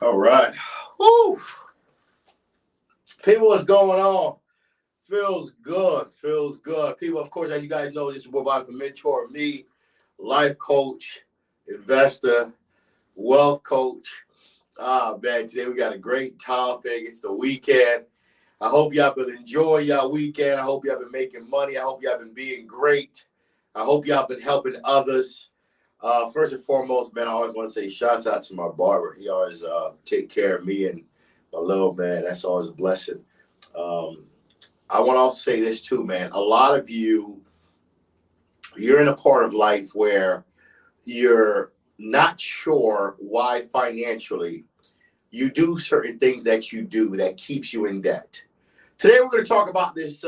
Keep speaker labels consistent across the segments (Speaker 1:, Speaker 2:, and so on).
Speaker 1: All right. Woo! People, what's going on? Feels good. Feels good. People, of course, as you guys know, this is Bob from Mentor Me, life coach, investor, wealth coach. Man, today we got a great topic. It's the weekend. I hope y'all been enjoying y'all weekend. I hope y'all been making money. I hope y'all been being great. I hope y'all been helping others. First and foremost, man, I always want to say shouts out to my barber. He always take care of me and my little man. That's always a blessing. I want to also say this too, man. A lot of you're in a part of life where you're not sure why financially you do certain things that you do that keeps you in debt. Today, we're going to talk about this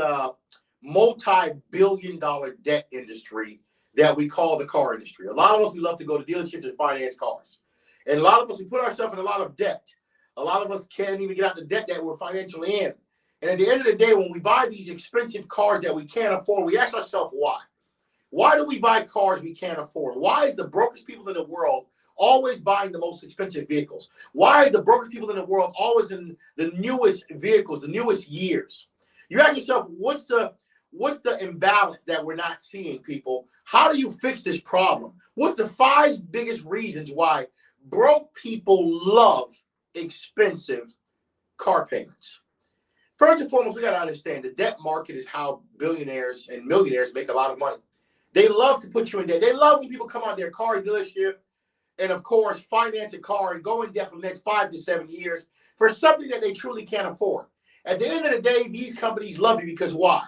Speaker 1: multi-billion-dollar debt industry that we call the car industry. A lot of us, we love to go to dealerships and finance cars. And a lot of us, we put ourselves in a lot of debt. A lot of us can't even get out the debt that we're financially in. And at the end of the day, when we buy these expensive cars that we can't afford, we ask ourselves why. Why do we buy cars we can't afford? Why is the brokest people in the world always buying the most expensive vehicles? Why are the brokest people in the world always in the newest vehicles, the newest years? You ask yourself, what's the imbalance that we're not seeing, people? How do you fix this problem? What's the 5 biggest reasons why broke people love expensive car payments? First and foremost, we got to understand the debt market is how billionaires and millionaires make a lot of money. They love to put you in debt. They love when people come out their car dealership and, of course, finance a car and go in debt for the next 5 to 7 years for something that they truly can't afford. At the end of the day, these companies love you because why?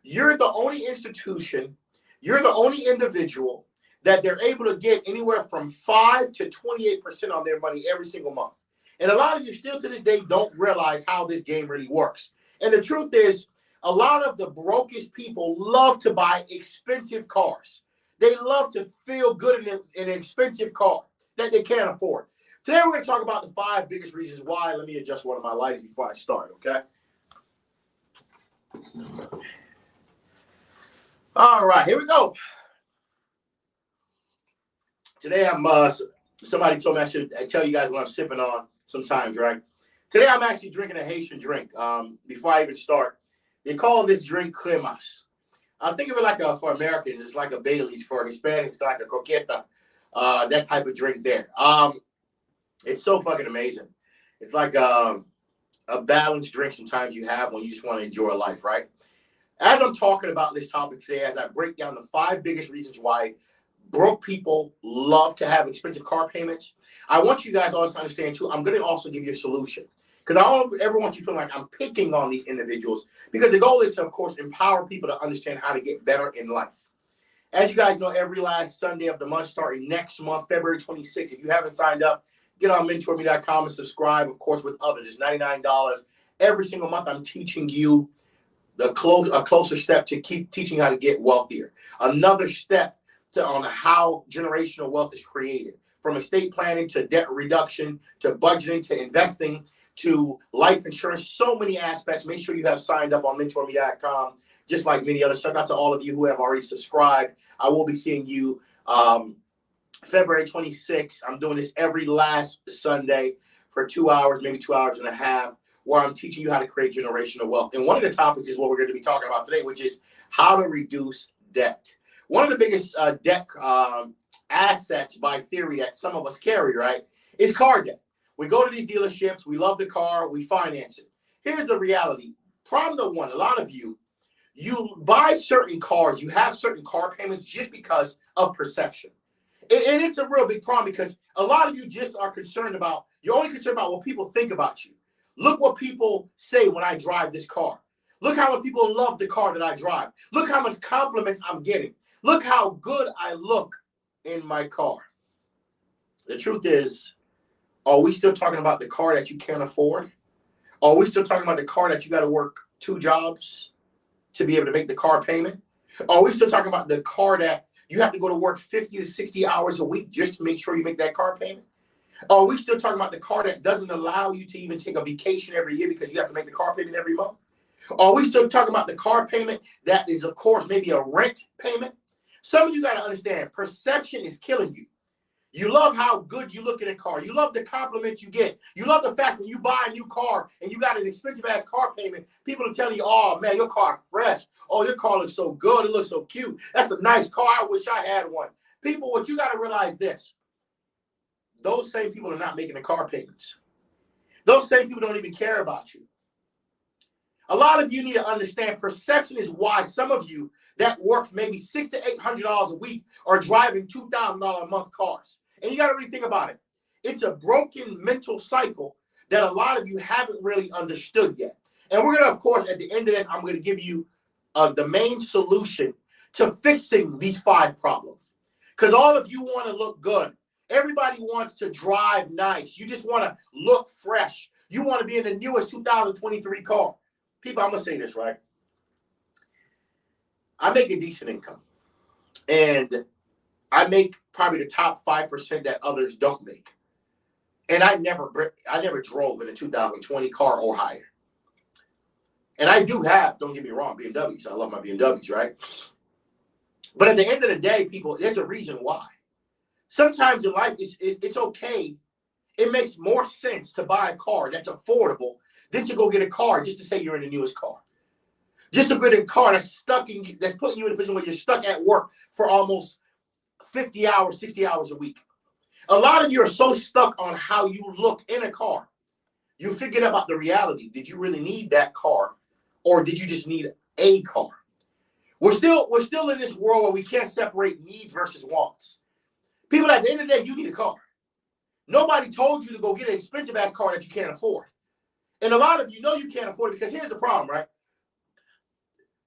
Speaker 1: You're the only institution, you're the only individual that they're able to get anywhere from 5 to 28% on their money every single month. And a lot of you still to this day don't realize how this game really works. And the truth is, a lot of the brokest people love to buy expensive cars. They love to feel good in an expensive car that they can't afford. Today, we're going to talk about the 5 biggest reasons why. Let me adjust one of my lights before I start, okay? All right, here we go. Today, somebody told me I should tell you guys what I'm sipping on sometimes, right? Today, I'm actually drinking a Haitian drink. Before I even start, they call this drink cremas. I think of it like for Americans, it's like a Bailey's. For Hispanics, it's like a croqueta, that type of drink there. It's so fucking amazing. It's like a balanced drink sometimes you have when you just want to enjoy life, right? As I'm talking about this topic today, as I break down the 5 biggest reasons why broke people love to have expensive car payments, I want you guys also to understand, too, I'm going to also give you a solution. Because I don't ever want you to feel like I'm picking on these individuals, because the goal is to, of course, empower people to understand how to get better in life. As you guys know, every last Sunday of the month, starting next month, February 26th, if you haven't signed up, get on mentorme.com and subscribe, of course, with others. It's $99. Every single month, I'm teaching you a closer step to keep teaching how to get wealthier. Another step on how generational wealth is created, from estate planning to debt reduction to budgeting to investing to life insurance, so many aspects. Make sure you have signed up on mentorme.com, just like many others. Shout out to all of you who have already subscribed. I will be seeing you February 26th. I'm doing this every last Sunday for 2 hours, maybe 2 hours and a half, where I'm teaching you how to create generational wealth. And one of the topics is what we're going to be talking about today, which is how to reduce debt. One of the biggest debt assets by theory that some of us carry, right, is car debt. We go to these dealerships, we love the car, we finance it. Here's the reality. Problem number 1, a lot of you buy certain cars, you have certain car payments just because of perception. And it's a real big problem because a lot of you just are you're only concerned about what people think about you. Look what people say when I drive this car. Look how many people love the car that I drive. Look how much compliments I'm getting. Look how good I look in my car. The truth is, are we still talking about the car that you can't afford? Are we still talking about the car that you got to work 2 jobs to be able to make the car payment? Are we still talking about the car that you have to go to work 50 to 60 hours a week just to make sure you make that car payment? Are we still talking about the car that doesn't allow you to even take a vacation every year because you have to make the car payment every month? Are we still talking about the car payment that is, of course, maybe a rent payment? Some of you got to understand, perception is killing you. You love how good you look in a car. You love the compliment you get. You love the fact when you buy a new car and you got an expensive-ass car payment, people are telling you, oh, man, your car fresh. Oh, your car looks so good. It looks so cute. That's a nice car. I wish I had one. People, what you got to realize this. Those same people are not making the car payments. Those same people don't even care about you. A lot of you need to understand perception is why some of you that work maybe $600 to $800 a week are driving $2,000 a month cars. And you got to really think about it. It's a broken mental cycle that a lot of you haven't really understood yet. And we're going to, of course, at the end of this, I'm going to give you the main solution to fixing these 5 problems. Because all of you want to look good. Everybody wants to drive nice. You just want to look fresh. You want to be in the newest 2023 car. People, I'm going to say this, right? I make a decent income. And I make probably the top 5% that others don't make. And I never drove in a 2020 car or higher. And I do have, don't get me wrong, BMWs. I love my BMWs, right? But at the end of the day, people, there's a reason why. Sometimes in life, it's okay. It makes more sense to buy a car that's affordable than to go get a car just to say you're in the newest car. Just to get a car that's putting you in a position where you're stuck at work for almost 50 hours, 60 hours a week. A lot of you are so stuck on how you look in a car. You forget about the reality. Did you really need that car? Or did you just need a car? We're still in this world where we can't separate needs versus wants. People, at the end of the day, you need a car. Nobody told you to go get an expensive-ass car that you can't afford. And a lot of you know you can't afford it because here's the problem, right?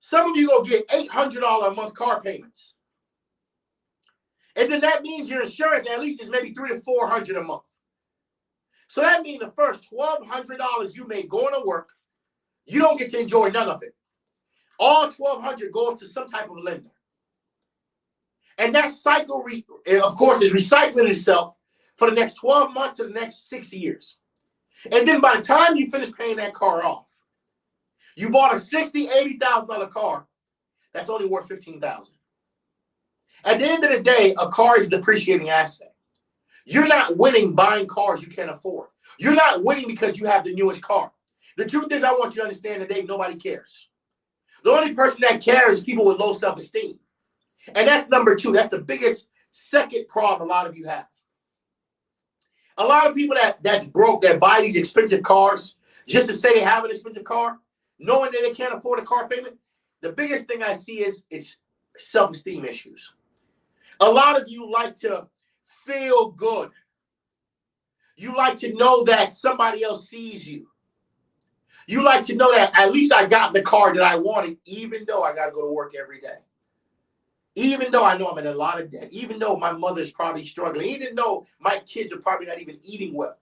Speaker 1: Some of you go get $800 a month car payments. And then that means your insurance at least is maybe $300 to $400 a month. So that means the first $1,200 you make going to work, you don't get to enjoy none of it. All $1,200 goes to some type of lender. And that cycle, of course, is recycling itself for the next 12 months to the next 6 years. And then by the time you finish paying that car off, you bought a $60,000, $80,000 car that's only worth $15,000. At the end of the day, a car is a depreciating asset. You're not winning buying cars you can't afford. You're not winning because you have the newest car. The truth is, I want you to understand today, nobody cares. The only person that cares is people with low self-esteem. And that's number 2. That's the biggest second problem a lot of you have. A lot of people that's broke, that buy these expensive cars just to say they have an expensive car, knowing that they can't afford a car payment. The biggest thing I see is it's self-esteem issues. A lot of you like to feel good. You like to know that somebody else sees you. You like to know that at least I got the car that I wanted, even though I got to go to work every day. Even though I know I'm in a lot of debt, even though my mother's probably struggling, even though my kids are probably not even eating well,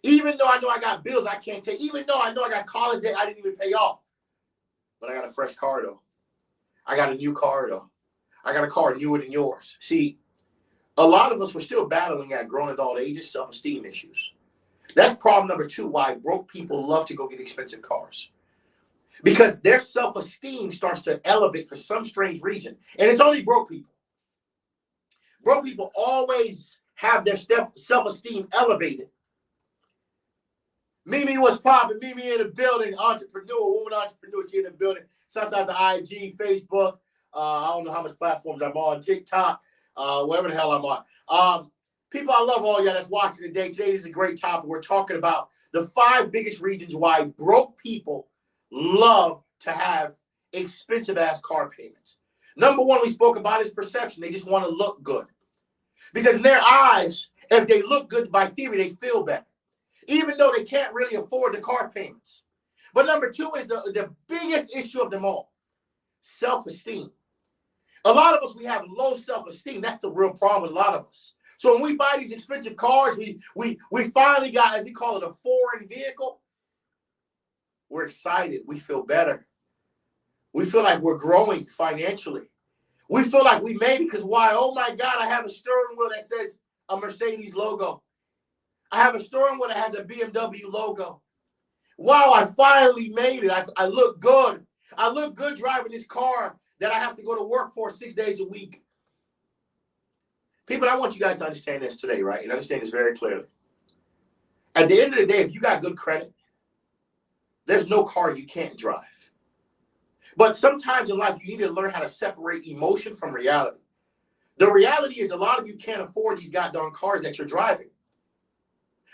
Speaker 1: even though I know I got bills I can't take, even though I know I got college debt I didn't even pay off. But I got a fresh car, though. I got a new car, though. I got a car newer than yours. See, a lot of us were still battling at grown adult ages self-esteem issues. That's problem number 2, why broke people love to go get expensive cars. Because their self-esteem starts to elevate for some strange reason. And it's only broke people. Broke people always have their self-esteem elevated. Mimi was popping. Mimi in the building. Woman entrepreneur. She in the building. Shouts out to IG, Facebook. I don't know how much platforms I'm on. TikTok. Wherever the hell I'm on. People, I love all y'all that's watching today. Today is a great topic. We're talking about the 5 biggest reasons why broke people love to have expensive-ass car payments. Number 1 we spoke about is perception. They just want to look good. Because in their eyes, if they look good by theory, they feel better. Even though they can't really afford the car payments. But number 2 is the biggest issue of them all. Self-esteem. A lot of us, we have low self-esteem. That's the real problem with a lot of us. So when we buy these expensive cars, we finally got, as we call it, a foreign vehicle. We're excited. We feel better. We feel like we're growing financially. We feel like we made it because why? Oh my God, I have a steering wheel that says a Mercedes logo. I have a steering wheel that has a BMW logo. Wow, I finally made it. I look good. I look good driving this car that I have to go to work for 6 days a week. People, I want you guys to understand this today, right? And understand this very clearly. At the end of the day, if you got good credit, there's no car you can't drive. But sometimes in life, you need to learn how to separate emotion from reality. The reality is a lot of you can't afford these goddamn cars that you're driving.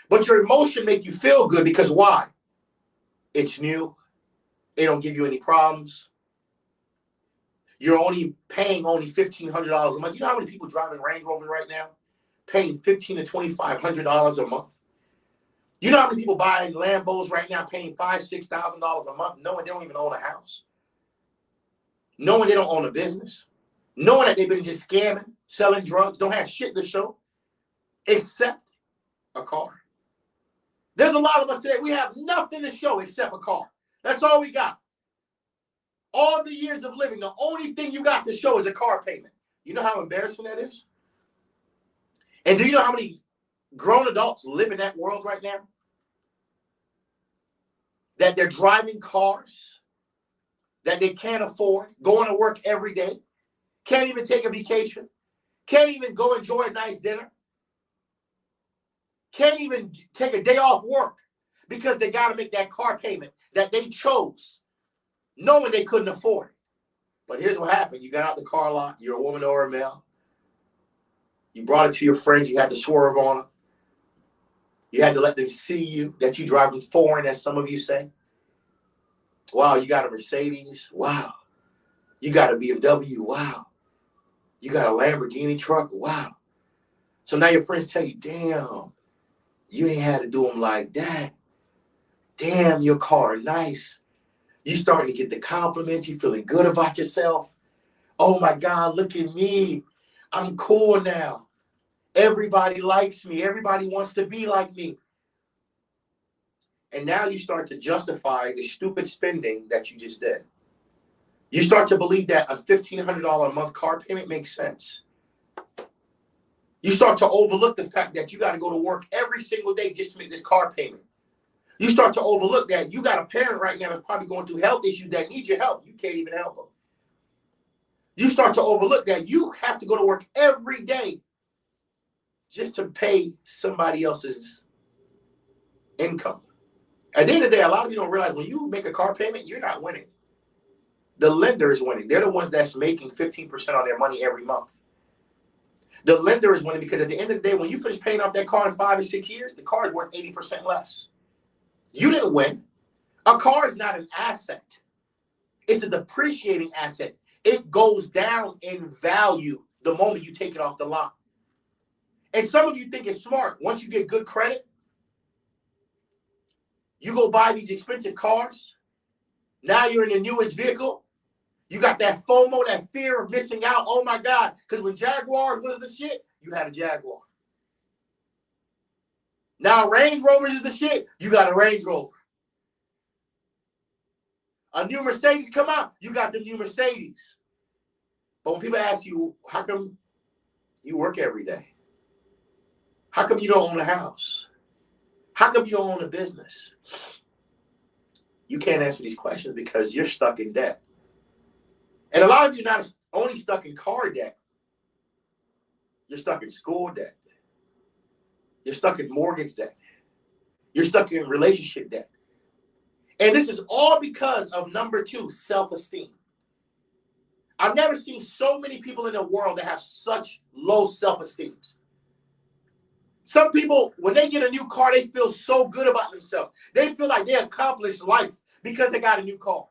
Speaker 1: But your emotion make you feel good because why? It's new. It don't give you any problems. You're only paying $1,500 a month. You know how many people driving Range Rover right now? Paying $1,500 to $2,500 a month. You know how many people buying Lambos right now paying $5,000, $6,000 a month, knowing they don't even own a house, knowing they don't own a business, knowing that they've been just scamming, selling drugs, don't have shit to show except a car. There's a lot of us today, we have nothing to show except a car. That's all we got. All the years of living, the only thing you got to show is a car payment. You know how embarrassing that is? And do you know how many grown adults live in that world right now? That they're driving cars that they can't afford, going to work every day, can't even take a vacation, can't even go enjoy a nice dinner, can't even take a day off work because they got to make that car payment that they chose, knowing they couldn't afford it. But here's what happened. You got out the car lot, you're a woman or a male. You brought it to your friends, you had to swerve on them. You had to let them see you, that you're driving foreign, as some of you say. Wow, you got a Mercedes. Wow. You got a BMW. Wow. You got a Lamborghini truck. Wow. So now your friends tell you, damn, you ain't had to do them like that. Damn, your car nice. You starting to get the compliments. You feeling good about yourself. Oh my God, look at me. I'm cool now. Everybody likes me. Everybody wants to be like me. And now you start to justify the stupid spending that you just did. You start to believe that a $1,500 a month car payment makes sense. You start to overlook the fact that you got to go to work every single day just to make this car payment. You start to overlook that you got a parent right now that's probably going through health issues that need your help. You can't even help them. You start to overlook that you have to go to work every day just to pay somebody else's income. At the end of the day, a lot of you don't realize when you make a car payment, you're not winning. The lender is winning. They're the ones that's making 15% on their money every month. The lender is winning because at the end of the day, when you finish paying off that car in 5 or 6 years, the car is worth 80% less. You didn't win. A car is not an asset. It's a depreciating asset. It goes down in value the moment you take it off the lot. And some of you think it's smart. Once you get good credit, you go buy these expensive cars. Now you're in the newest vehicle. You got that FOMO, that fear of missing out. Oh my God. Because when Jaguar was the shit, you had a Jaguar. Now Range Rover is the shit. You got a Range Rover. A new Mercedes come out. You got the new Mercedes. But when people ask you, how come you work every day? How come you don't own a house? How come you don't own a business? You can't answer these questions because you're stuck in debt. And a lot of you are not only stuck in car debt. You're stuck in school debt. You're stuck in mortgage debt. You're stuck in relationship debt. And this is all because of number 2, self-esteem. I've never seen so many people in the world that have such low self-esteem. Some people, when they get a new car, they feel so good about themselves. They feel like they accomplished life because they got a new car.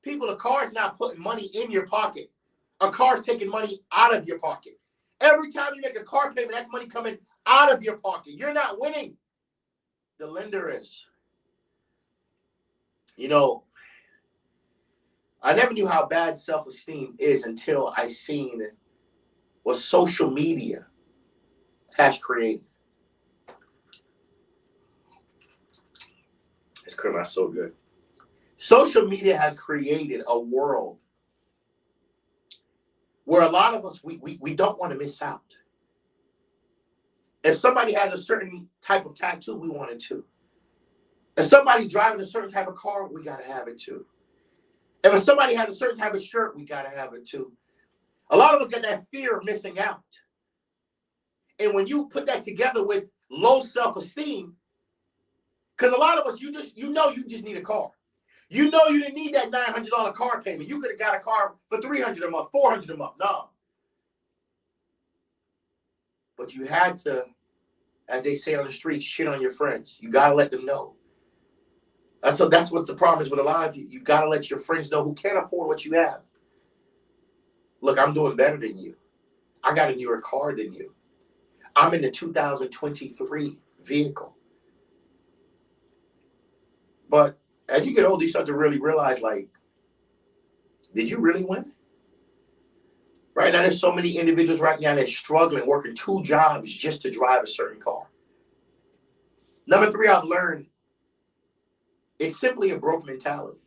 Speaker 1: People, a car is not putting money in your pocket. A car is taking money out of your pocket. Every time you make a car payment, that's money coming out of your pocket. You're not winning. The lender is. You know, I never knew how bad self-esteem is until I seen what social media has created. This cream is so good. Social media has created a world where a lot of us, we don't want to miss out. If somebody has a certain type of tattoo, we want it too. If somebody's driving a certain type of car, we got to have it too. If somebody has a certain type of shirt, we got to have it too. A lot of us got that fear of missing out. And when you put that together with low self-esteem, because a lot of us, you just need a car. You know you didn't need that $900 car payment. You could have got a car for $300 a month, $400 a month. No. But you had to, as they say on the streets, shit on your friends. You got to let them know. That's what's the problem is with a lot of you. You got to let your friends know who can't afford what you have. Look, I'm doing better than you. I got a newer car than you. I'm in the 2023 vehicle. But as you get older, you start to really realize, like, did you really win? Right now, there's so many individuals right now that's struggling, working 2 jobs just to drive a certain car. Number 3, I've learned it's simply a broke mentality.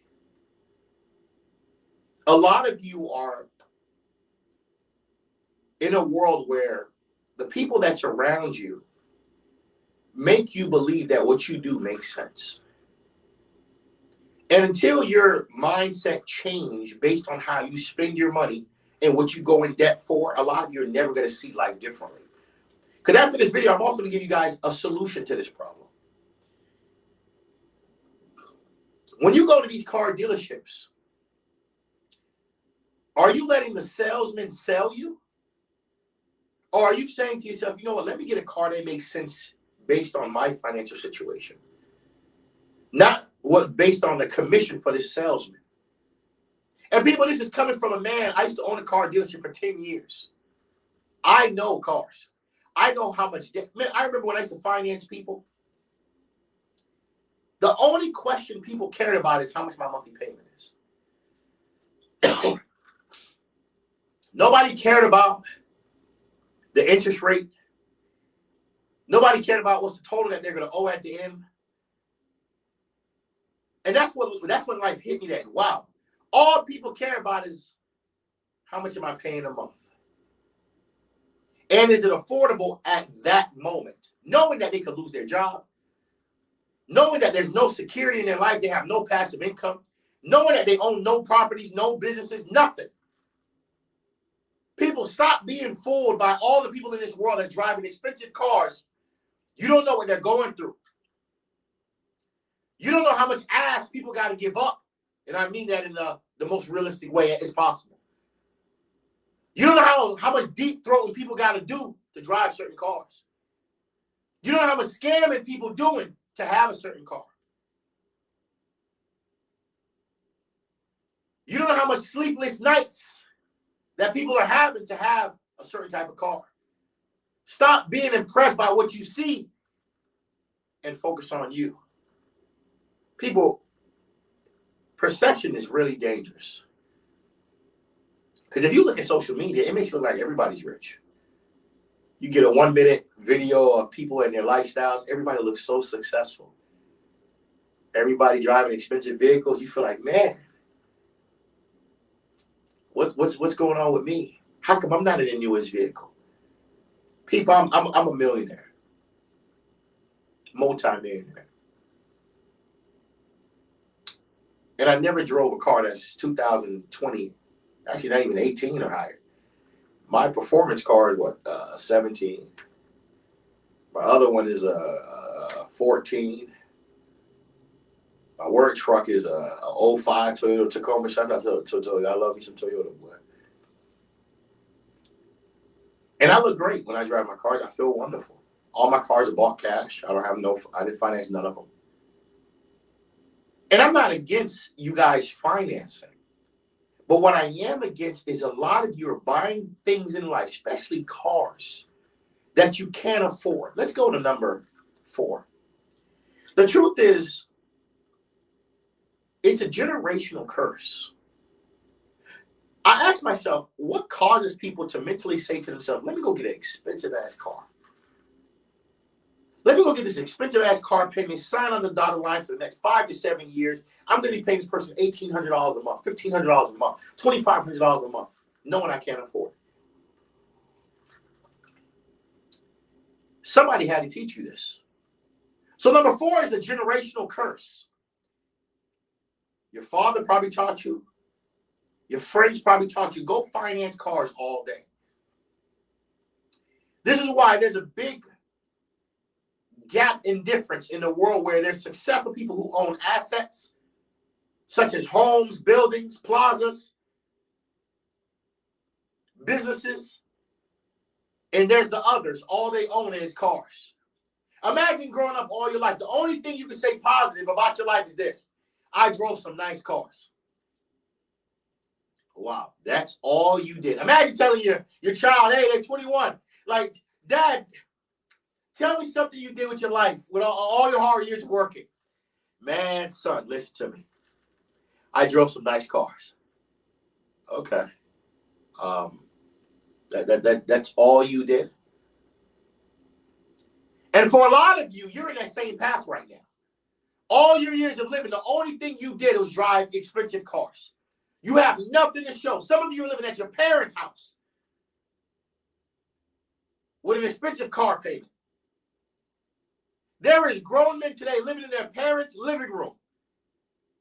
Speaker 1: A lot of you are in a world where the people that surround you make you believe that what you do makes sense. And until your mindset change based on how you spend your money and what you go in debt for, a lot of you are never going to see life differently. Because after this video, I'm also going to give you guys a solution to this problem. When you go to these car dealerships, are you letting the salesman sell you? Or are you saying to yourself, you know what, let me get a car that makes sense based on my financial situation? Not what based on the commission for this salesman. And people, this is coming from a man. I used to own a car dealership for 10 years. I know cars. I know how much debt. Man, I remember when I used to finance people. The only question people cared about is how much my monthly payment is. Nobody cared about the interest rate. Nobody cared about what's the total that they're going to owe at the end. And that's when life hit me that, wow, all people care about is how much am I paying a month? And is it affordable at that moment? Knowing that they could lose their job, knowing that there's no security in their life, they have no passive income, knowing that they own no properties, no businesses, nothing. People, stop being fooled by all the people in this world that's driving expensive cars. You don't know what they're going through. You don't know how much ass people got to give up. And I mean that in the most realistic way as possible. You don't know how much deep throating people got to do to drive certain cars. You don't know how much scamming people doing to have a certain car. You don't know how much sleepless nights that people are having to have a certain type of car. Stop being impressed by what you see and focus on you. People, perception is really dangerous. Because if you look at social media, it makes it look like everybody's rich. You get a 1-minute video of people and their lifestyles. Everybody looks so successful. Everybody driving expensive vehicles. You feel like, man, what's going on with me? How come I'm not in the newest vehicle? People, I'm a millionaire, multi-millionaire. And I never drove a car that's 2020, actually not even 18 or higher. My performance car is 17. My other one is a 14. My work truck is a 05 Toyota Tacoma. Shout out to Toyota. I love me some Toyota, boy. And I look great when I drive my cars. I feel wonderful. All my cars are bought cash. I didn't finance none of them. And I'm not against you guys financing. But what I am against is a lot of you are buying things in life, especially cars, that you can't afford. Let's go to number 4. The truth is, it's a generational curse. I ask myself, what causes people to mentally say to themselves, let me go get an expensive-ass car. Let me go get this expensive-ass car payment, sign on the dotted line for the next 5 to 7 years. I'm going to be paying this person $1,800 a month, $1,500 a month, $2,500 a month, knowing I can't afford it. Somebody had to teach you this. So number 4 is a generational curse. Your father probably taught you. Your friends probably taught you, go finance cars all day. This is why there's a big gap in difference in the world where there's successful people who own assets, such as homes, buildings, plazas, businesses, and there's the others. All they own is cars. Imagine growing up all your life. The only thing you can say positive about your life is this: I drove some nice cars. Wow, that's all you did. Imagine telling your child, hey, they're 21. Like, Dad, tell me something you did with your life, with all your hard years working. Man, son, listen to me. I drove some nice cars. Okay. That's all you did. And for a lot of you, you're in that same path right now. All your years of living, the only thing you did was drive expensive cars. You have nothing to show. Some of you are living at your parents' house with an expensive car payment. There is grown men today living in their parents' living room,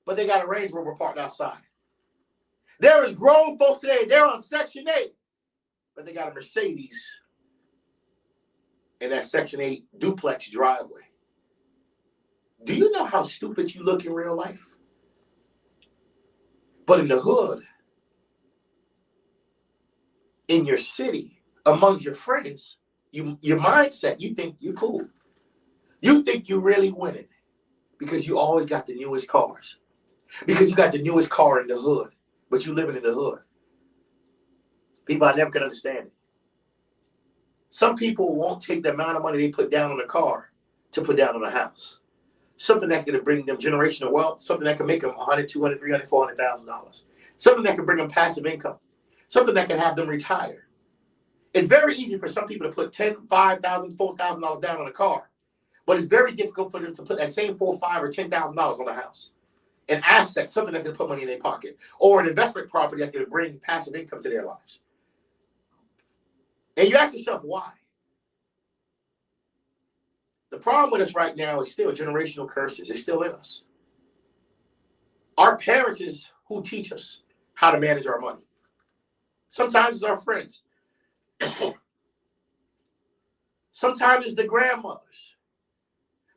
Speaker 1: but they got a Range Rover parked outside. There is grown folks today, they're on Section 8, but they got a Mercedes in that Section 8 duplex driveway. Do you know how stupid you look in real life? But in the hood, in your city, among your friends, your mindset, you think you're cool. You think you really winning because you always got the newest cars. Because you got the newest car in the hood, but you living in the hood. People, I never could understand it. Some people won't take the amount of money they put down on a car to put down on a house. Something that's going to bring them generational wealth, something that can make them $100,000, $200,000, $300,000, $400,000. Something that can bring them passive income, something that can have them retire. It's very easy for some people to put $10,000, $5,000, $4,000 down on a car, but it's very difficult for them to put that same $4,000, $5,000, or $10,000 on a house. An asset, something that's going to put money in their pocket, or an investment property that's going to bring passive income to their lives. And you ask yourself, why? The problem with us right now is still generational curses. It's still in us. Our parents is who teach us how to manage our money. Sometimes it's our friends. Sometimes it's the grandmothers.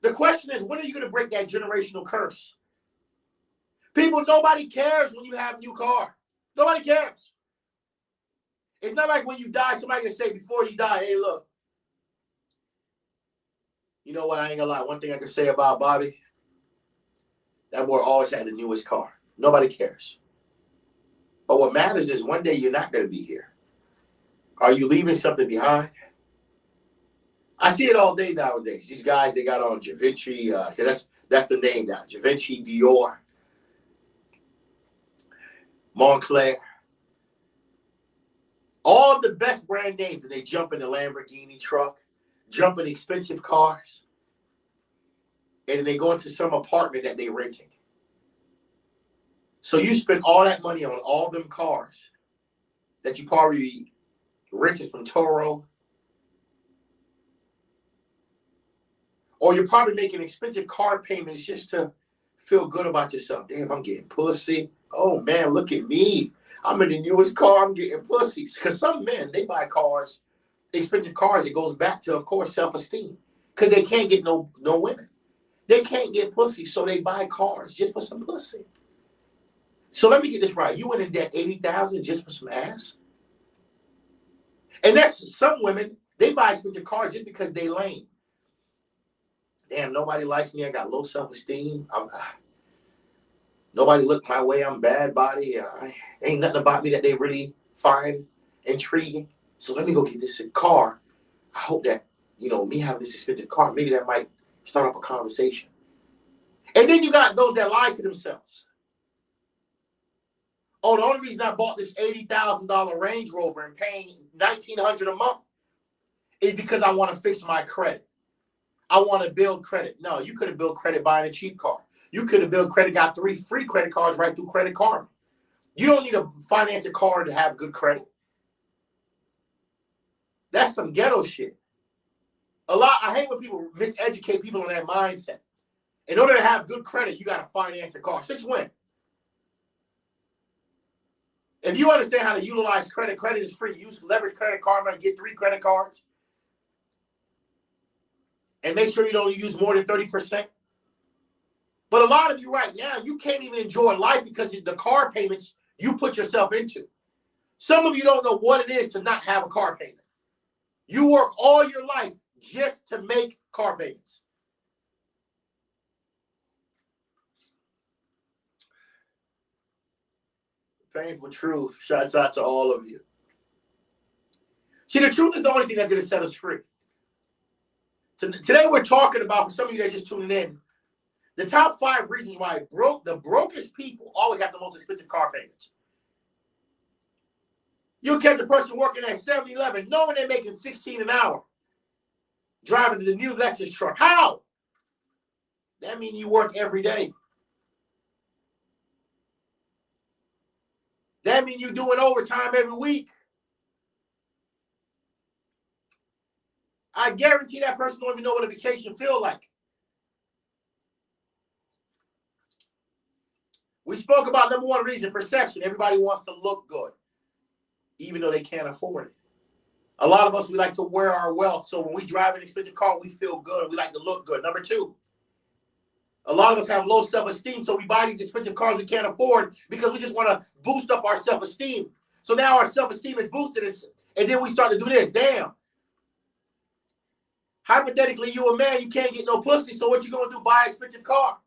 Speaker 1: The question is, when are you going to break that generational curse? People, nobody cares when you have a new car. Nobody cares. It's not like when you die, somebody can say before you die, hey, look. You know what? I ain't gonna lie. One thing I can say about Bobby, that boy always had the newest car. Nobody cares. But what matters is one day you're not going to be here. Are you leaving something behind? I see it all day nowadays. These guys, they got on Givenchy. That's the name now. Givenchy, Dior, Moncler. All the best brand names, and they jump in the Lamborghini truck, jump in expensive cars, and then they go into some apartment that they're renting. So you spend all that money on all them cars that you probably rented from Toro, or you're probably making expensive car payments just to feel good about yourself. Damn, I'm getting pussy. Oh, man, look at me. I'm in the newest car. I'm getting pussies. Because some men, they buy cars, expensive cars. It goes back to, of course, self-esteem. Because they can't get no women. They can't get pussy, so they buy cars just for some pussy. So let me get this right. You went in debt $80,000 just for some ass? And that's some women, they buy expensive cars just because they lame. Damn, nobody likes me. I got low self-esteem. Nobody look my way. I'm bad body. Ain't nothing about me that they really find intriguing. So let me go get this car. I hope that, me having this expensive car, maybe that might start up a conversation. And then you got those that lie to themselves. Oh, the only reason I bought this $80,000 Range Rover and paying $1,900 a month is because I want to fix my credit. I want to build credit. No, you could have built credit buying a cheap car. You could have built credit, got 3 free credit cards right through Credit Karma. You don't need to finance a car to have good credit. That's some ghetto shit. I hate when people miseducate people on that mindset. In order to have good credit, you got to finance a car. Since when? If you understand how to utilize credit, credit is free. Use leverage credit card money, get 3 credit cards. And make sure you don't use more than 30%. But a lot of you right now, you can't even enjoy life because of the car payments you put yourself into. Some of you don't know what it is to not have a car payment. You work all your life just to make car payments. Painful truth. Shouts out to all of you. See, the truth is the only thing that's going to set us free. Today we're talking about, for some of you that are just tuning in, the top 5 reasons why the brokest people always have the most expensive car payments. You'll catch a person working at 7-Eleven knowing they're making $16 an hour, driving the new Lexus truck. How? That means you work every day. That means you're doing overtime every week. I guarantee that person don't even know what a vacation feels like. We spoke about number 1 reason, perception. Everybody wants to look good, even though they can't afford it. A lot of us, we like to wear our wealth. So when we drive an expensive car, we feel good. We like to look good. Number 2, a lot of us have low self-esteem. So we buy these expensive cars we can't afford because we just want to boost up our self-esteem. So now our self-esteem is boosted. And then we start to do this. Damn. Hypothetically, you a man, you can't get no pussy. So what you going to do? Buy an expensive car.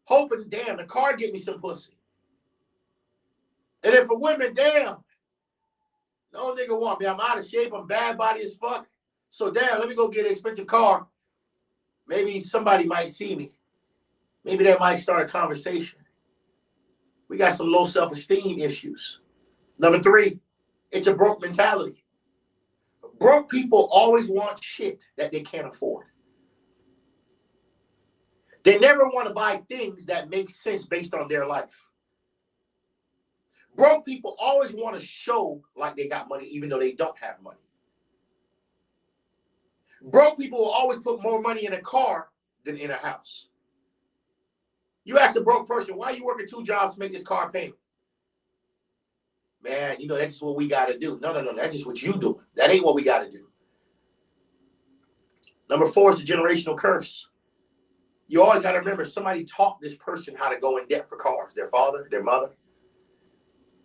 Speaker 1: Hoping, damn, the car get me some pussy. And then for women, damn, no nigga want me. I'm out of shape. I'm bad body as fuck. So damn, let me go get an expensive car. Maybe somebody might see me. Maybe that might start a conversation. We got some low self-esteem issues. Number 3, it's a broke mentality. Broke people always want shit that they can't afford. They never want to buy things that make sense based on their life. Broke people always want to show like they got money even though they don't have money. Broke people will always put more money in a car than in a house. You ask a broke person, why are you working 2 jobs to make this car payment? Man, that's just what we got to do. No. That's just what you doing. That ain't what we got to do. Number 4 is a generational curse. You always got to remember somebody taught this person how to go in debt for cars. Their father, their mother,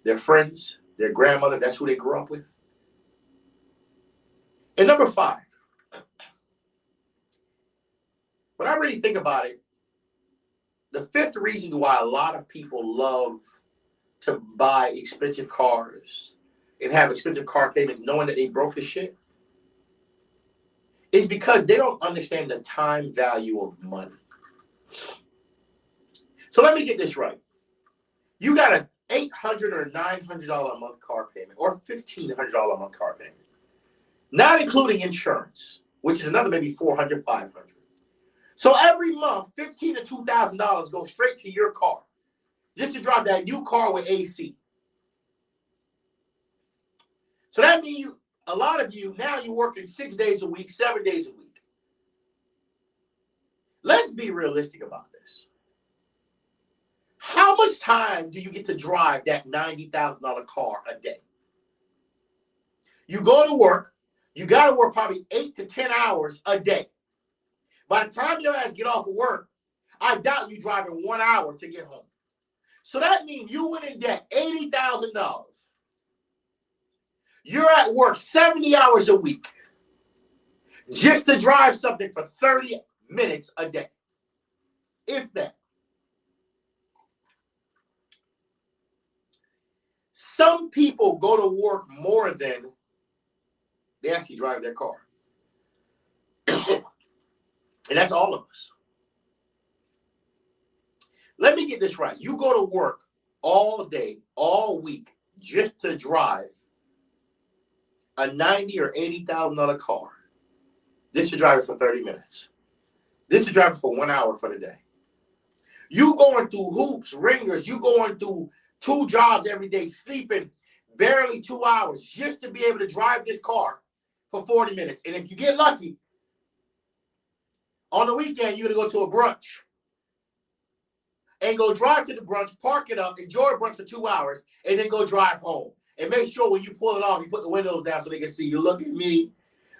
Speaker 1: their friends, their grandmother. That's who they grew up with. And number 5, when I really think about it, the 5th reason why a lot of people love to buy expensive cars and have expensive car payments knowing that they broke as shit is because they don't understand the time value of money. So let me get this right. You got an $800 or $900 a month car payment or $1,500 a month car payment, not including insurance, which is another maybe $400, $500. So every month, $1,500 to $2,000 goes straight to your car just to drive that new car with AC. So that means a lot of you, now you're working 6 days a week, 7 days a week. Let's be realistic about this. How much time do you get to drive that $90,000 car a day? You go to work, you got to work probably 8 to 10 hours a day. By the time your ass get off of work, I doubt you driving 1 hour to get home. So that means you went in debt $80,000. You're at work 70 hours a week just to drive something for 30 minutes a day, if that. Some people go to work more than they actually drive their car. And that's all of us. Let me get this right. You go to work all day, all week, just to drive a $90,000 or $80,000 car. This should drive it for 30 minutes. This should drive it for 1 hour for the day. You going through hoops, ringers, you going through 2 jobs every day, sleeping barely 2 hours just to be able to drive this car for 40 minutes. And if you get lucky, on the weekend, you're going to go to a brunch. and go drive to the brunch, park it up, enjoy a brunch for 2 hours, and then go drive home. And make sure when you pull it off, you put the windows down so they can see you. Look at me.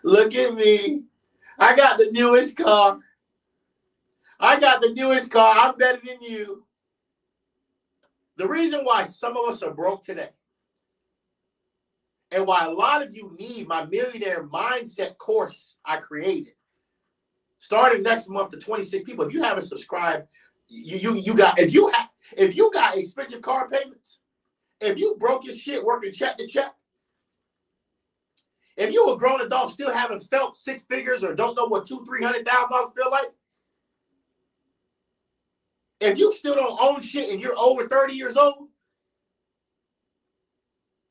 Speaker 1: Look at me. I got the newest car. I got the newest car. I'm better than you. The reason why some of us are broke today, and why a lot of you need my Millionaire Mindset course I created, starting next month to 26 people. If you haven't subscribed, you got, if you got expensive car payments, if you broke your shit working check to check, if you a grown adult still haven't felt six figures or don't know what $200,000-$300,000 feel like, if you still don't own shit and you're over 30 years old,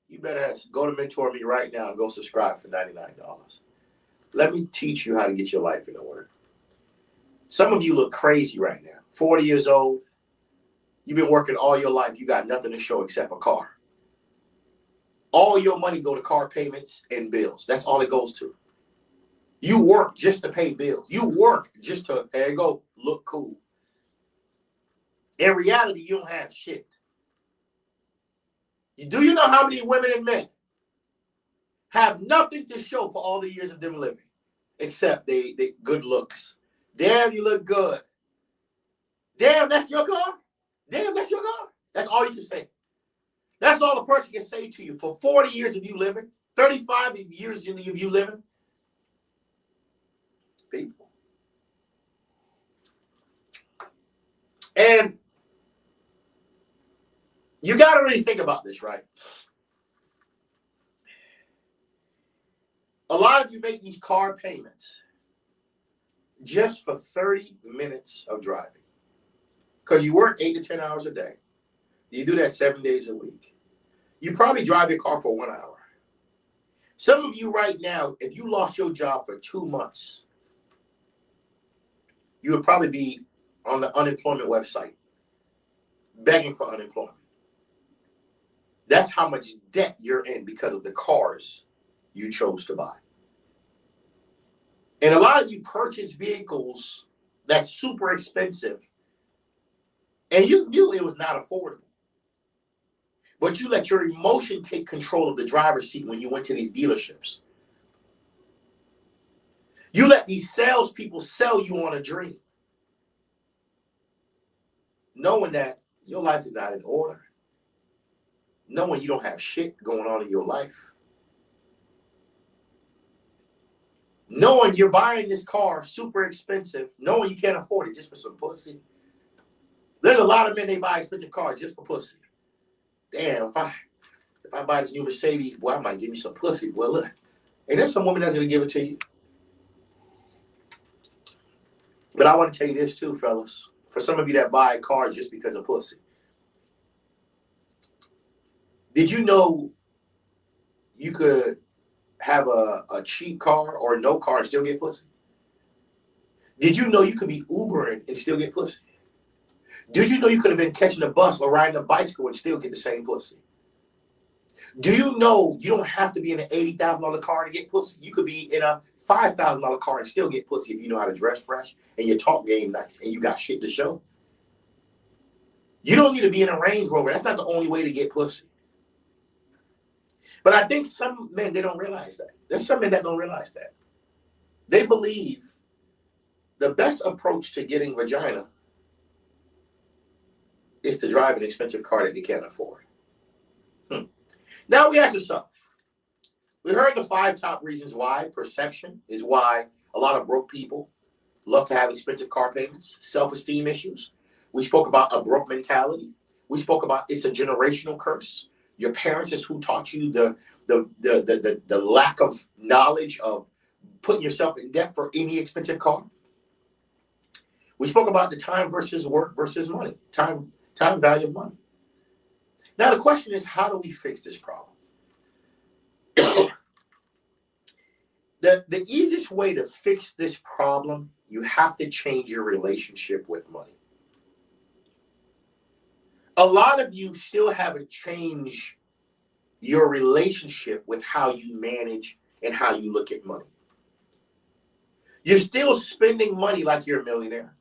Speaker 1: you better go to Mentor Me right now and go subscribe for $99. Let me teach you how to get your life in order. Some of you look crazy right now. 40 years old. You've been working all your life. You got nothing to show except a car. All your money go to car payments and bills. That's all it goes to. You work just to pay bills. You work just to, there you go, look cool. In reality, you don't have shit. Do you know how many women and men have nothing to show for all the years of them living, except they good looks? Damn, you look good. Damn, that's your car? Damn, that's your car? That's all you can say. That's all a person can say to you for 40 years of you living, 35 years of you living. People. And you got to really think about this, right? A lot of you make these car payments just for 30 minutes of driving. Because you work 8 to 10 hours a day. You do that 7 days a week. You probably drive your car for 1 hour. Some of you right now, if you lost your job for 2 months, you would probably be on the unemployment website begging for unemployment. That's how much debt you're in because of the cars you chose to buy. And a lot of you purchase vehicles that's super expensive, and you knew it was not affordable. But you let your emotion take control of the driver's seat when you went to these dealerships. You let these salespeople sell you on a dream, knowing that your life is not in order, knowing you don't have shit going on in your life, knowing you're buying this car super expensive, knowing you can't afford it just for some pussy. There's a lot of men, they buy expensive cars just for pussy. Damn, if I buy this new Mercedes, boy, I might give me some pussy. Well, look, and there's some woman that's going to give it to you. But I want to tell you this too, fellas. For some of you that buy cars just because of pussy. Did you know you could have a cheap car or no car and still get pussy? Did you know you could be Ubering and still get pussy? Did you know you could have been catching a bus or riding a bicycle and still get the same pussy? Do you know you don't have to be in an $80,000 car to get pussy? You could be in a $5,000 car and still get pussy if you know how to dress fresh and your talk game nice and you got shit to show. You don't need to be in a Range Rover. That's not the only way to get pussy. But I think some men, they don't realize that. There's some men that don't realize that. They believe the best approach to getting vagina is to drive an expensive car that they can't afford. Now we ask ourselves, we heard the 5 top reasons why. Perception is why a lot of broke people love to have expensive car payments. Self-esteem issues. We spoke about a broke mentality. We spoke about it's a generational curse. Your parents is who taught you the lack of knowledge of putting yourself in debt for any expensive car. We spoke about the time versus work versus money. Time value of money. Now the question is, how do we fix this problem? The easiest way to fix this problem, you have to change your relationship with money. A lot of you still haven't changed your relationship with how you manage and how you look at money. You're still spending money like you're a millionaire.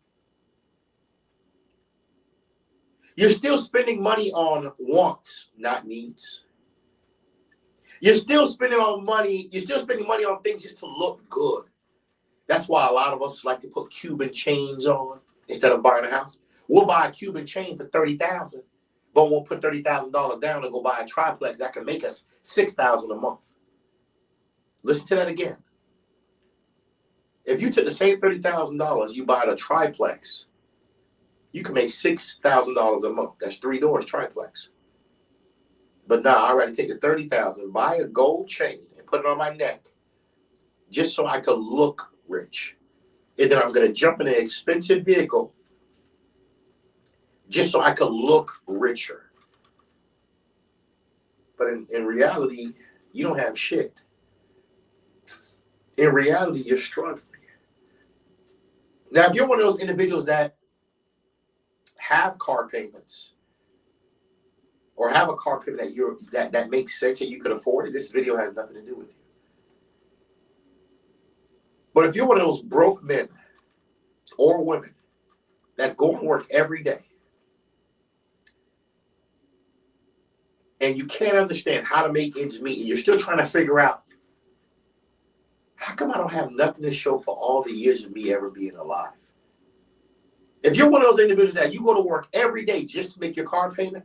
Speaker 1: You're still spending money on wants, not needs. You're still spending money on things just to look good. That's why a lot of us like to put Cuban chains on instead of buying a house. We'll buy a Cuban chain for $30,000, but we'll put $30,000 down and go buy a triplex that can make us $6,000 a month. Listen to that again. If you took the same $30,000, you buy a triplex, you can make $6,000 a month. That's 3 doors triplex. But now I'd rather take the $30,000, buy a gold chain, and put it on my neck, just so I could look rich. And then I'm going to jump in an expensive vehicle, just so I could look richer. But in reality, you don't have shit. In reality, you're struggling. Now, if you're one of those individuals that have car payments, or have a car payment that makes sense and you can afford it, this video has nothing to do with you. But if you're one of those broke men or women that's going to work every day, and you can't understand how to make ends meet, and you're still trying to figure out, how come I don't have nothing to show for all the years of me ever being alive? If you're one of those individuals that you go to work every day just to make your car payment,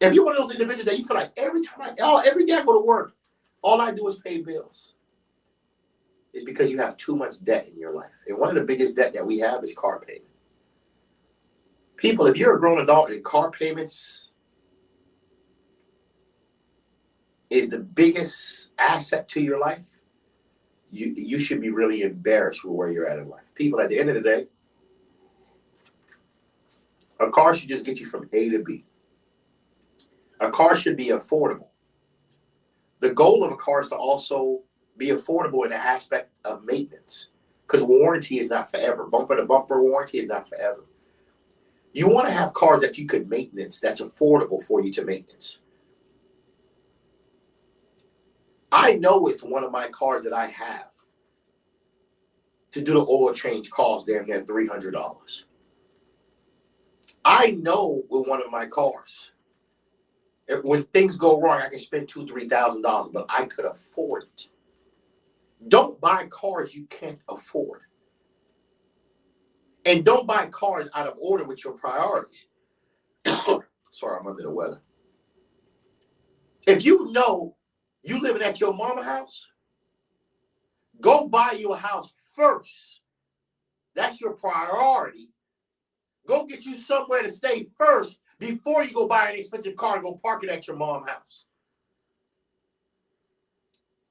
Speaker 1: if you're one of those individuals that you feel like every day I go to work, all I do is pay bills, it's because you have too much debt in your life. And one of the biggest debt that we have is car payment. People, if you're a grown adult and car payments is the biggest asset to your life, you should be really embarrassed with where you're at in life. People, at the end of the day, a car should just get you from A to B. A car should be affordable. The goal of a car is to also be affordable in the aspect of maintenance, because warranty is not forever. Bumper to bumper warranty is not forever. You want to have cars that you could maintenance, that's affordable for you to maintenance. I know if one of my cars that I have to do the oil change costs damn near $300. I know with one of my cars, when things go wrong, I can spend $2,000, $3,000, but I could afford it. Don't buy cars you can't afford. And don't buy cars out of order with your priorities. Sorry, I'm under the weather. If you know you living at your mama house, go buy you a house first. That's your priority. Go get you somewhere to stay first before you go buy an expensive car and go park it at your mom's house.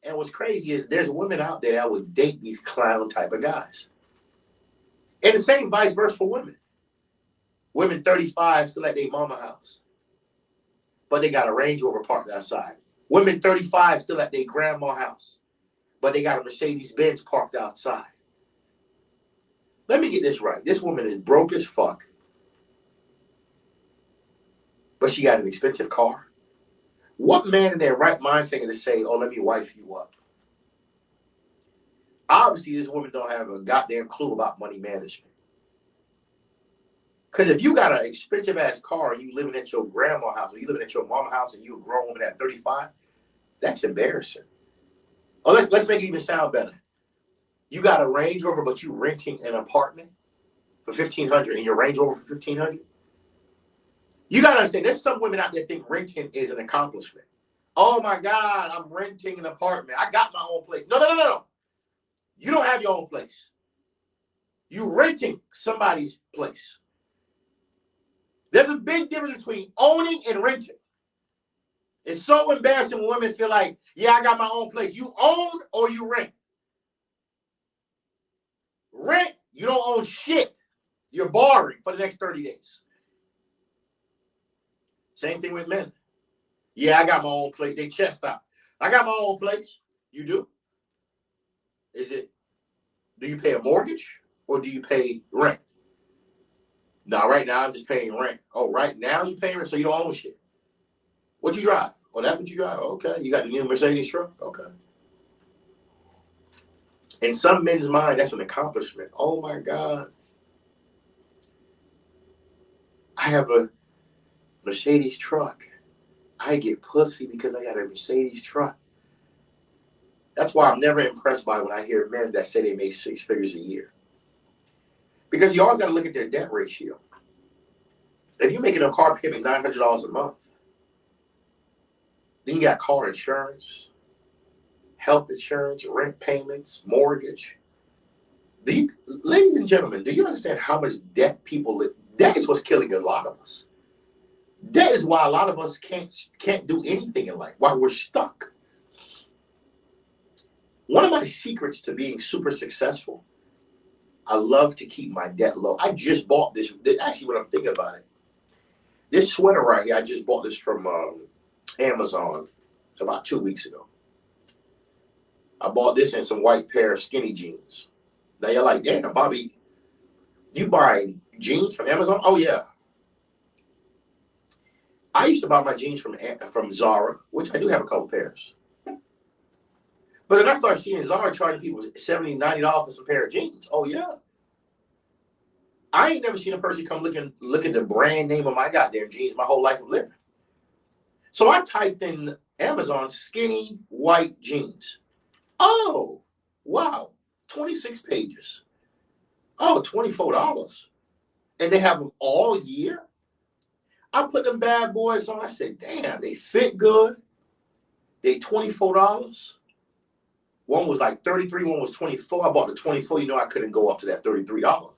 Speaker 1: And what's crazy is there's women out there that would date these clown type of guys. And the same vice versa for women. Women 35 still at their mama house, but they got a Range Rover parked outside. Women 35 still at their grandma house, but they got a Mercedes-Benz parked outside. Let me get this right. This woman is broke as fuck, but she got an expensive car. What man in their right mind is going to say, oh, let me wife you up? Obviously, this woman don't have a goddamn clue about money management. Because if you got an expensive-ass car and you living at your grandma's house or you living at your mama's house and you a grown woman at 35, that's embarrassing. Oh, let's make it even sound better. You got a Range Rover, but you renting an apartment for $1,500 and your Range Rover for $1,500? You got to understand, there's some women out there think renting is an accomplishment. Oh, my God, I'm renting an apartment. I got my own place. No. You don't have your own place. You renting somebody's place. There's a big difference between owning and renting. It's so embarrassing when women feel like, yeah, I got my own place. You own or you rent? Rent, you don't own shit. You're borrowing for the next 30 days. Same thing with men. Yeah, I got my own place. They chest out. I got my own place. You do? Do you pay a mortgage or do you pay rent? No, right now I'm just paying rent. Oh, right now you pay rent, so you don't own shit. What you drive? Oh, that's what you drive. Okay. You got the new Mercedes truck? Okay. In some men's mind, that's an accomplishment. Oh, my God. I have a Mercedes truck. I get pussy because I got a Mercedes truck. That's why I'm never impressed by when I hear men that say they make 6 figures a year. Because you always got to look at their debt ratio. If you're making a car payment $900 a month, then you got car insurance, health insurance, rent payments, mortgage. Ladies and gentlemen, do you understand how much debt people live? Debt is what's killing a lot of us. Debt is why a lot of us can't do anything in life, why we're stuck. One of my secrets to being super successful, I love to keep my debt low. I just bought this. Actually, when I'm thinking about it, this sweater right here, I just bought this from Amazon about 2 weeks ago. I bought this in some white pair of skinny jeans. Now you're like, damn, Bobby, you buy jeans from Amazon? Oh, yeah. I used to buy my jeans from Zara, which I do have a couple pairs. But then I started seeing Zara charging people $70, $90 for some pair of jeans. Oh, yeah. I ain't never seen a person come look at the brand name of my goddamn jeans my whole life of living. So I typed in Amazon skinny white jeans. Oh, wow. 26 pages. Oh, $24. And they have them all year? I put them bad boys on. I said, damn, they fit good. They $24. One was like 33, one was 24. I bought the 24. You know I couldn't go up to that $33.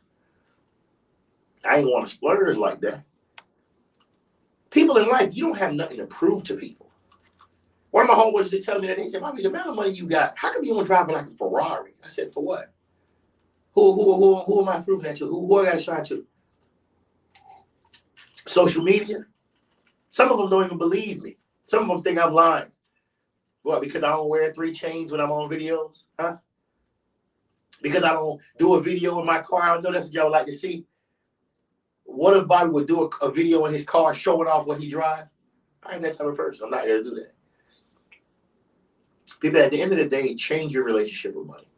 Speaker 1: I ain't want to splurge like that. People in life, you don't have nothing to prove to people. One of my homeboys just telling me that, they said, Bobby, the amount of money you got, how come you don't drive like a Ferrari? I said, for what? Who am I proving that to? Who I got to shine to? Social media? Some of them don't even believe me. Some of them think I'm lying. What, because I don't wear 3 chains when I'm on videos? Huh? Because I don't do a video in my car? I know that's what y'all like to see. What if Bobby would do a video in his car showing off what he drives? I ain't that type of person. I'm not here to do that. People, at the end of the day, change your relationship with money.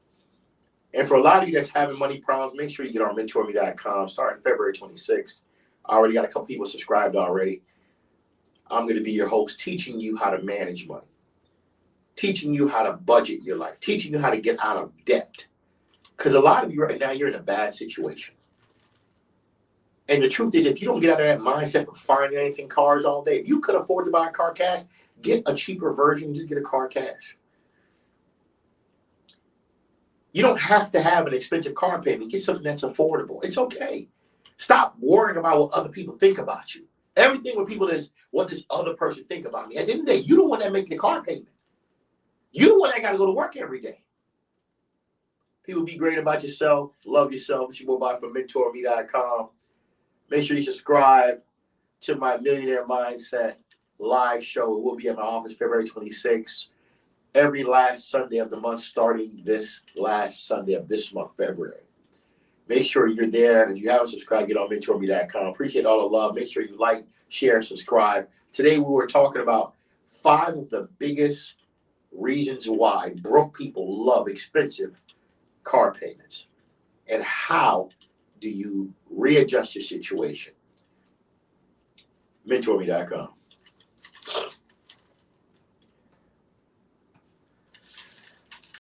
Speaker 1: And for a lot of you that's having money problems, make sure you get on mentorme.com starting February 26th. I already got a couple people subscribed already. I'm going to be your host, teaching you how to manage money, teaching you how to budget your life, teaching you how to get out of debt. Because a lot of you right now, you're in a bad situation. And the truth is, if you don't get out of that mindset of financing cars all day, if you could afford to buy a car cash, get a cheaper version, just get a car cash. You don't have to have an expensive car payment. Get something that's affordable. It's okay. Stop worrying about what other people think about you. Everything with people is, what does other person think about me? At the end of the day, you're the one that makes the car payment. You're the one that got to go to work every day. People, be great about yourself. Love yourself. This is your boy from mentorme.com. Make sure you subscribe to my Millionaire Mindset live show. It will be at my office February 26th. Every last Sunday of the month, starting this last Sunday of this month, February. Make sure you're there. If you haven't subscribed, get on mentorme.com. Appreciate all the love. Make sure you like, share, subscribe. Today we were talking about 5 of the biggest reasons why broke people love expensive car payments. And how do you readjust your situation? mentorme.com.